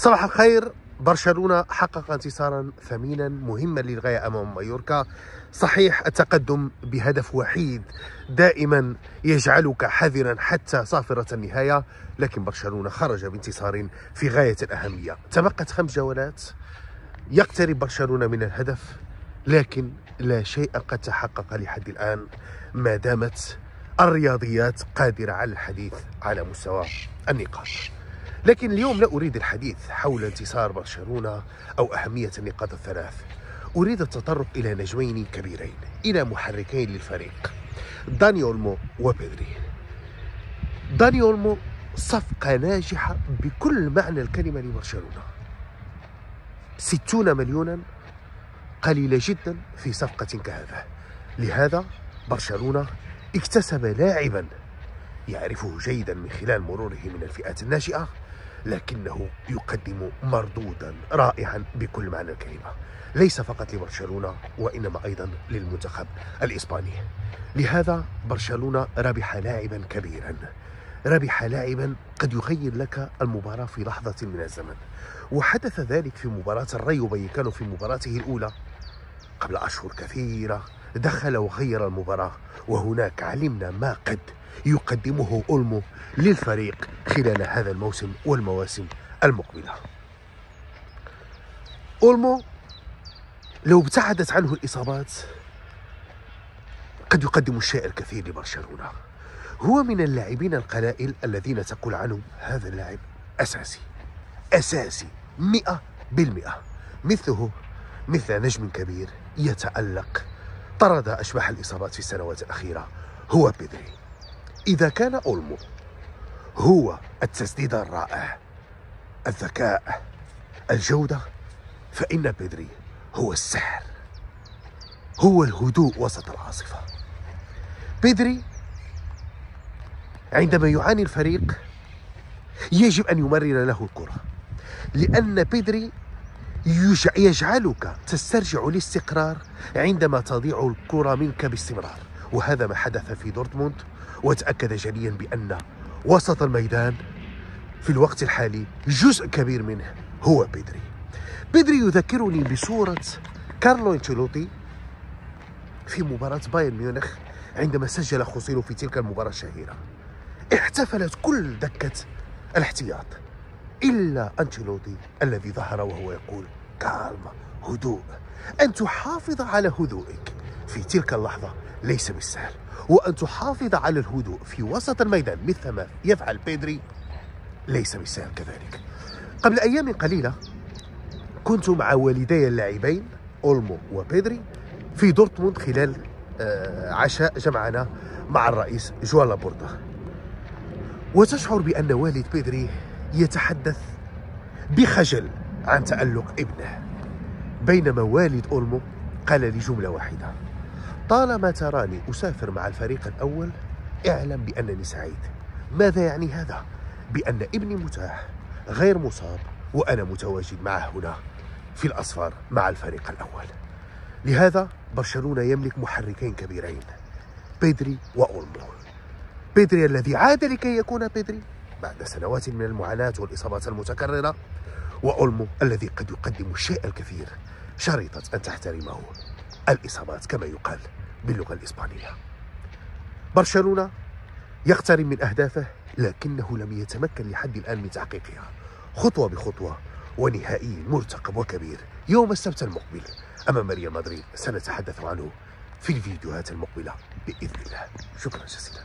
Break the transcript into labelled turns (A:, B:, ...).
A: صباح الخير. برشلونة حقق انتصارا ثمينا مهما للغاية أمام مايوركا. صحيح التقدم بهدف وحيد دائما يجعلك حذرا حتى صافرة النهاية، لكن برشلونة خرج بانتصار في غاية الأهمية. تبقت 5 جولات، يقترب برشلونة من الهدف، لكن لا شيء قد تحقق لحد الآن ما دامت الرياضيات قادرة على الحديث على مستوى النقاط. لكن اليوم لا أريد الحديث حول انتصار برشلونة أو أهمية النقاط الثلاث. أريد التطرق إلى نجمين كبيرين، إلى محركين للفريق، داني أولمو وبيدري. داني أولمو صفقة ناجحة بكل معنى الكلمة لبرشلونة. 60 مليونا قليلة جدا في صفقة كهذا. لهذا برشلونة اكتسب لاعبا يعرفه جيدا من خلال مروره من الفئات الناشئة، لكنه يقدم مردودا رائعا بكل معنى الكلمة، ليس فقط لبرشلونة وإنما أيضا للمنتخب الإسباني. لهذا برشلونة ربح لاعبا كبيرا، ربح لاعبا قد يغير لك المباراة في لحظة من الزمن. وحدث ذلك في مباراة الريو فايكانو في مباراته الأولى قبل أشهر كثيرة، دخل وغير المباراة، وهناك علمنا ما قد يقدمه أولمو للفريق خلال هذا الموسم والمواسم المقبلة. أولمو لو ابتعدت عنه الإصابات قد يقدم الشيء الكثير لبرشلونة. هو من اللاعبين القلائل الذين تقول عنه هذا اللاعب أساسي 100%. مثله مثل نجم كبير يتألق، طرد أشباح الإصابات في السنوات الأخيرة، هو بيدري. إذا كان أولمو هو التسديد الرائع، الذكاء، الجودة، فإن بيدري هو السحر، هو الهدوء وسط العاصفة. بيدري عندما يعاني الفريق يجب أن يمرر له الكرة، لأن بيدري يجعلك تسترجع الاستقرار عندما تضيع الكرة منك باستمرار. وهذا ما حدث في دورتموند، وتأكد جليا بأن وسط الميدان في الوقت الحالي جزء كبير منه هو بيدري. بيدري يذكرني بصورة كارلو أنشيلوتي في مباراة بايرن ميونخ عندما سجل خوسيلو في تلك المباراة الشهيرة. احتفلت كل دكة الاحتياط إلا أنشيلوتي الذي ظهر وهو يقول كالما، هدوء. أن تحافظ على هدوئك في تلك اللحظة ليس بالسهل، وأن تحافظ على الهدوء في وسط الميدان مثل ما يفعل بيدري ليس بالسهل كذلك. قبل أيام قليلة كنت مع والدي اللاعبين أولمو وبيدري في دورتموند خلال عشاء جمعنا مع الرئيس جوان لابورتا، وتشعر بأن والد بيدري يتحدث بخجل عن تألق ابنه، بينما والد أولمو قال لي جملة واحدة: طالما تراني أسافر مع الفريق الأول اعلم بأنني سعيد. ماذا يعني هذا؟ بأن ابني متاح غير مصاب وأنا متواجد معه هنا في الأصفار مع الفريق الأول. لهذا برشلونة يملك محركين كبيرين، بيدري وأولمو. بيدري الذي عاد لكي يكون بيدري بعد سنوات من المعاناة والإصابات المتكررة، وأولمو الذي قد يقدم الشيء الكثير شريطة أن تحترمه الإصابات كما يقال باللغة الإسبانية. برشلونة يقترب من أهدافه، لكنه لم يتمكن لحد الآن من تحقيقها. خطوة بخطوة، ونهائي مرتقب وكبير يوم السبت المقبل أمام ريال مدريد سنتحدث عنه في الفيديوهات المقبلة بإذن الله. شكرا جزيلا.